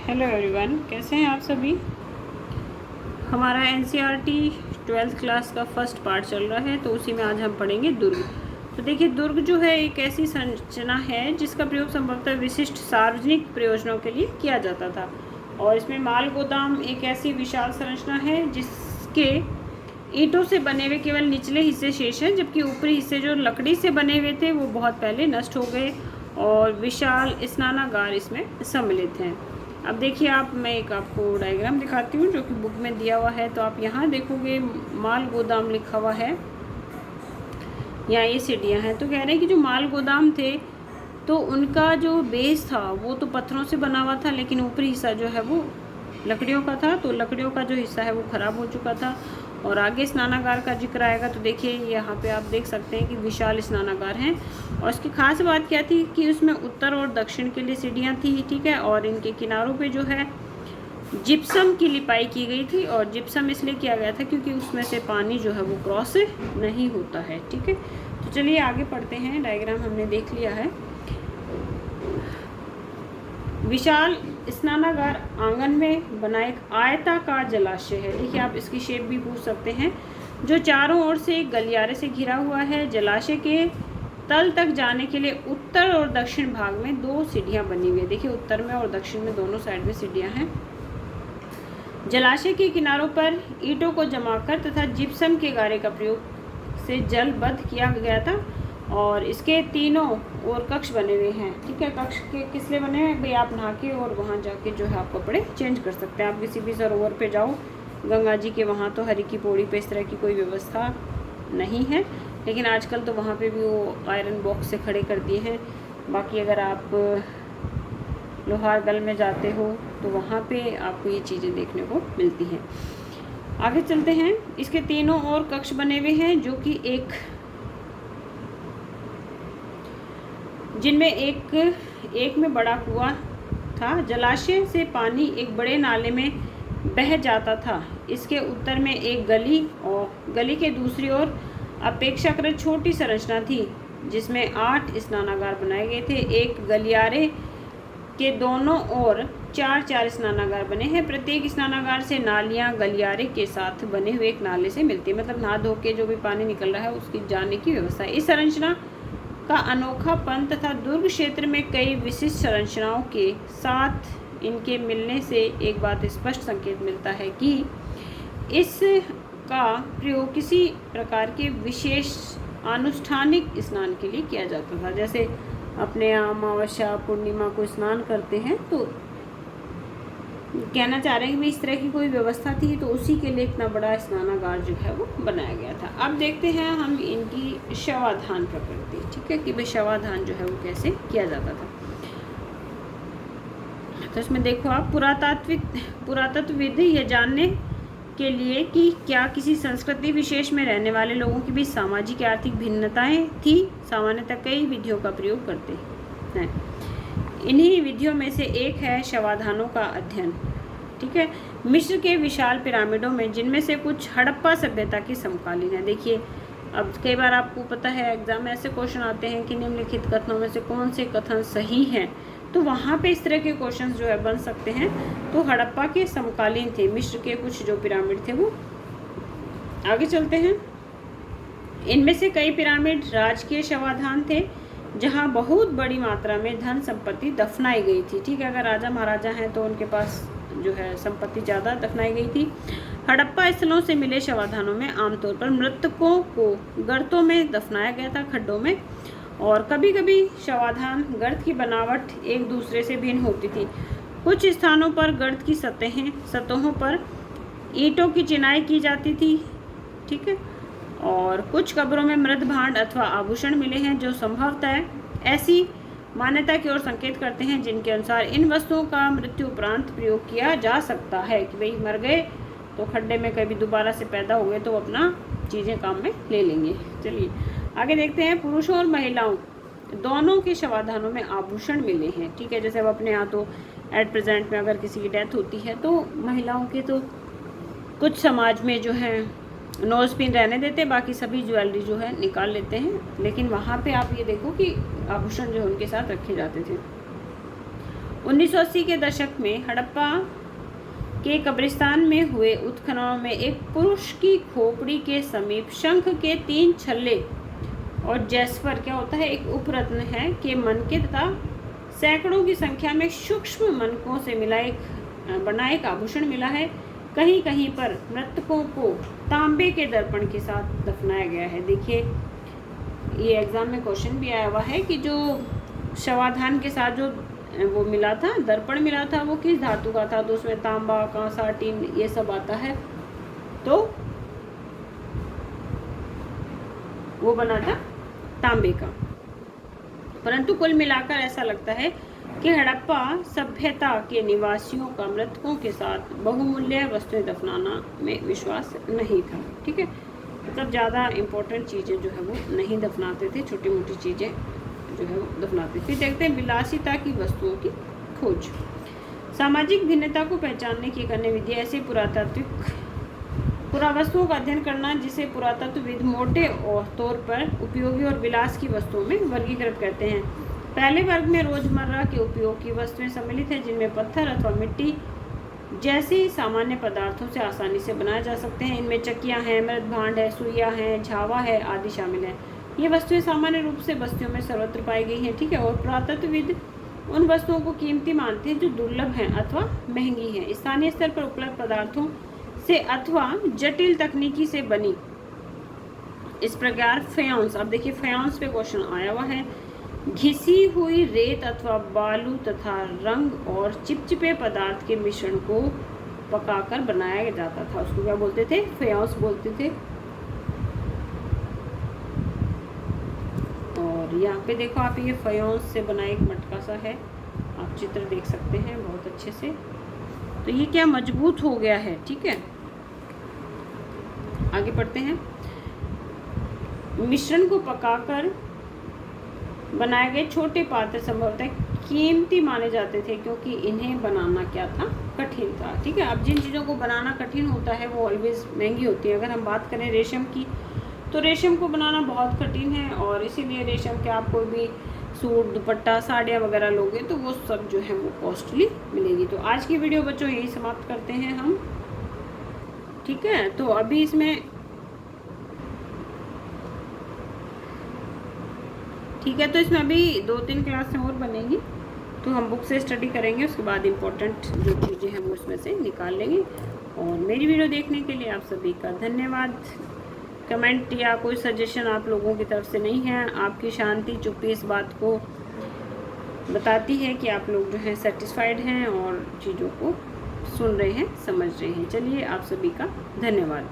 Hello everyone, कैसे हैं आप सभी। हमारा एनसीईआरटी 12th क्लास का फर्स्ट पार्ट चल रहा है, तो उसी में आज हम पढ़ेंगे दुर्ग। तो देखिए, दुर्ग जो है एक ऐसी संरचना है जिसका प्रयोग संभवतः विशिष्ट सार्वजनिक प्रयोजनों के लिए किया जाता था। और इसमें माल गोदाम एक ऐसी विशाल संरचना है जिसके ईंटों से बने हुए केवल निचले हिस्से शेष हैं, जबकि ऊपरी हिस्से जो लकड़ी से बने हुए थे वो बहुत पहले नष्ट हो गए और विशाल स्नानागार इसमें सम्मिलित हैं। अब देखिए, मैं एक आपको डायग्राम दिखाती हूँ जो कि बुक में दिया हुआ है। तो आप यहाँ देखोगे माल गोदाम लिखा हुआ है, यहाँ ये सीढ़ियाँ हैं। तो कह रहे हैं कि जो माल गोदाम थे तो उनका जो बेस था वो तो पत्थरों से बना हुआ था, लेकिन ऊपरी हिस्सा जो है वो लकड़ियों का था। तो लकड़ियों का जो हिस्सा है वो ख़राब हो चुका था। और आगे स्नानागार का जिक्र आएगा, तो देखिए यहाँ पे आप देख सकते हैं कि विशाल स्नानागार हैं। और इसकी खास बात क्या थी कि उसमें उत्तर और दक्षिण के लिए सीढ़ियाँ थी, ठीक है। और इनके किनारों पे जो है जिप्सम की लिपाई की गई थी। और जिप्सम इसलिए किया गया था क्योंकि उसमें से पानी जो है वो क्रॉस नहीं होता है, ठीक है। तो चलिए आगे पढ़ते हैं। डायग्राम हमने देख लिया है। विशाल स्नानागार आंगन में बना एक आयताकार जलाशय है। देखिए, आप इसकी शेप भी पूछ सकते हैं, जो चारों ओर से गलियारे से घिरा हुआ है। जलाशय के तल तक जाने के लिए उत्तर और दक्षिण भाग में 2 सीढ़ियां बनी हुई है। देखिए, उत्तर में और दक्षिण में दोनों साइड में सीढ़ियां हैं। जलाशय के किनारों पर ईंटों को जमाकर तथा जिप्सम के गारे का प्रयोग से जलबद्ध किया गया था। और इसके तीनों और कक्ष बने हुए हैं, ठीक है। कक्ष के किस लिए बने हैं भाई, आप नहा के और वहाँ जाके जो है आप कपड़े चेंज कर सकते हैं। आप किसी भी सरोवर पे जाओ गंगा जी के, वहाँ तो हरी की पौड़ी पे इस तरह की कोई व्यवस्था नहीं है, लेकिन आजकल तो वहाँ पे भी वो आयरन बॉक्स से खड़े कर दिए हैं। बाकी अगर आप लोहारगल में जाते हो तो वहाँ पे आपको ये चीज़ें देखने को मिलती हैं। आगे चलते हैं। इसके तीनों और कक्ष बने हुए हैं, जो कि जिनमें एक में बड़ा कुआं था। जलाशय से पानी एक बड़े नाले में बह जाता था। इसके उत्तर में एक गली और गली के दूसरी ओर अपेक्षाकृत छोटी संरचना थी, जिसमें 8 स्नानागार बनाए गए थे। एक गलियारे के दोनों ओर 4-4 स्नानागार बने हैं। प्रत्येक स्नानागार से नालियां गलियारे के साथ बने हुए एक नाले से मिलती है, मतलब नहा धो के जो भी पानी निकल रहा है उसकी जाने की व्यवस्था है। इस संरचना का अनोखापन तथा दुर्ग क्षेत्र में कई विशिष्ट संरचनाओं के साथ इनके मिलने से एक बात स्पष्ट संकेत मिलता है कि इसका प्रयोग किसी प्रकार के विशेष आनुष्ठानिक स्नान के लिए किया जाता था। जैसे अपने अमावस्या पूर्णिमा को स्नान करते हैं, तो कहना चाह रहे हैं कि इस तरह की कोई व्यवस्था थी, तो उसी के लिए इतना बड़ा स्नानागार जो है वो बनाया गया था। अब देखते हैं हम इनकी शवाधान प्रकृति, ठीक है, कि भाई शवाधान जो है वो कैसे किया जाता था। तो इसमें देखो आप, पुरातत्वविद ये जानने के लिए कि क्या किसी संस्कृति विशेष में रहने वाले लोगों के बीच सामाजिक आर्थिक भिन्नताएं थी, सामान्यतः कई विधियों का प्रयोग करते हैं। इन्हीं विधियों में से एक है शवाधानों का अध्ययन, ठीक है। मिस्र के विशाल पिरामिडों में, जिनमें से कुछ हड़प्पा सभ्यता की समकालीन है। देखिए, अब कई बार आपको पता है एग्जाम में ऐसे क्वेश्चन आते हैं कि निम्नलिखित कथनों में से कौन से कथन सही हैं, तो वहाँ पे इस तरह के क्वेश्चन जो है बन सकते हैं। तो हड़प्पा के समकालीन थे मिस्र के कुछ जो पिरामिड थे वो। आगे चलते हैं। इनमें से कई पिरामिड राजकीय शवाधान थे, जहाँ बहुत बड़ी मात्रा में धन संपत्ति दफनाई गई थी, ठीक है। अगर राजा महाराजा हैं तो उनके पास जो है संपत्ति ज़्यादा दफनाई गई थी। हड़प्पा स्थलों से मिले शवाधानों में आमतौर पर मृतकों को गर्तों में दफनाया गया था, खड्डों में। और कभी कभी शवाधान गर्त की बनावट एक दूसरे से भिन्न होती थी। कुछ स्थानों पर गर्त की सतहों पर ईंटों की चिनाई की जाती थी, ठीक है। और कुछ कब्रों में मृत भांड अथवा आभूषण मिले हैं, जो संभवतः ऐसी मान्यता की ओर संकेत करते हैं जिनके अनुसार इन वस्तुओं का मृत्यु उपरांत प्रयोग किया जा सकता है। कि भाई मर गए तो खड्डे में कभी दोबारा से पैदा हो गए तो अपना चीज़ें काम में ले लेंगे। चलिए आगे देखते हैं। पुरुषों और महिलाओं दोनों के शवाधानों में आभूषण मिले हैं, ठीक है। जैसे अब अपने यहाँ तो एट प्रेजेंट में अगर किसी की डेथ होती है तो महिलाओं के तो कुछ समाज में जो है नोज पिन रहने देते, बाकी सभी ज्वेलरी जो है निकाल लेते हैं। लेकिन वहाँ पे आप ये देखो कि आभूषण जो है उनके साथ रखे जाते थे। 1980 के दशक में हड़प्पा के कब्रिस्तान में हुए उत्खननों में एक पुरुष की खोपड़ी के समीप शंख के 3 छल्ले और जैस्पर क्या होता है, एक उपरत्न है, के मनके तथा सैकड़ों की संख्या में सूक्ष्म मनकों से बना एक आभूषण मिला है। कहीं कहीं पर मृतकों को तांबे के दर्पण के साथ दफनाया गया है। देखिए, ये एग्जाम में क्वेश्चन भी आया हुआ है कि जो शवाधान के साथ जो वो मिला था, दर्पण मिला था, वो किस धातु का था, तो उसमें तांबा, कांसा, टीन ये सब आता है, तो वो बना था तांबे का। परंतु कुल मिलाकर ऐसा लगता है कि हड़प्पा सभ्यता के निवासियों का मृतकों के साथ बहुमूल्य वस्तुएं दफनाना में विश्वास नहीं था। ठीक है, मतलब ज़्यादा इम्पोर्टेंट चीज़ें जो है वो नहीं दफनाते थे, छोटी मोटी चीज़ें जो है वो दफनाते थे। देखते हैं विलासिता की वस्तुओं की खोज। सामाजिक भिन्नता को पहचानने की एक अन्य विधि ऐसे पुरावस्तुओं का अध्ययन करना, जिसे पुरातत्वविद मोटे तौर पर उपयोगी और विलास की वस्तुओं में वर्गीकृत करते हैं। पहले वर्ग में रोजमर्रा के उपयोग की वस्तुएं सम्मिलित हैं, जिनमें पत्थर अथवा मिट्टी जैसे सामान्य पदार्थों से आसानी से बनाए जा सकते हैं। इनमें चक्कियां हैं, मृत भांड है, सुइयां हैं, झावा है आदि शामिल हैं। ये वस्तुएं सामान्य रूप से बस्तियों में सर्वत्र पाई गई हैं। ठीक है, और पुरातत्वविद उन वस्तुओं को कीमती मानते हैं जो दुर्लभ हैं अथवा महंगी हैं, स्थानीय स्तर पर उपलब्ध पदार्थों से अथवा जटिल तकनीकी से बनी। इस प्रकार फेयंस, अब देखिए फेयंस पे क्वेश्चन आया हुआ है, घिसी हुई रेत अथवा बालू तथा रंग और चिपचिपे पदार्थ के मिश्रण को पकाकर बनाया जाता था। उसको क्या बोलते थे? फेयंस बोलते थे। और यहाँ पे देखो आप, ये फेयंस से बना एक मटका सा है, आप चित्र देख सकते हैं बहुत अच्छे से। तो ये क्या मजबूत हो गया है। ठीक है, आगे पढ़ते हैं। मिश्रण को पकाकर बनाए गए छोटे पात्र संभवतः कीमती माने जाते थे, क्योंकि इन्हें बनाना क्या था? कठिन था। ठीक है, अब जिन चीज़ों को बनाना कठिन होता है वो ऑलवेज महंगी होती है। अगर हम बात करें रेशम की, तो रेशम को बनाना बहुत कठिन है, और इसीलिए रेशम के आप कोई भी सूट, दुपट्टा, साड़ियाँ वगैरह लोगे तो वो सब जो है वो कॉस्टली मिलेगी। तो आज की वीडियो बच्चों यही समाप्त करते हैं हम। ठीक है, तो अभी इसमें ठीक है, तो इसमें अभी 2-3 क्लासें और बनेंगी, तो हम बुक से स्टडी करेंगे, उसके बाद इम्पोर्टेंट जो चीज़ें हैं वो उसमें से निकाल लेंगे। और मेरी वीडियो देखने के लिए आप सभी का धन्यवाद। कमेंट या कोई सजेशन आप लोगों की तरफ से नहीं है, आपकी शांति चुप्पी इस बात को बताती है कि आप लोग जो हैं सेटिस्फाइड हैं और चीज़ों को सुन रहे हैं, समझ रहे हैं। चलिए, आप सभी का धन्यवाद।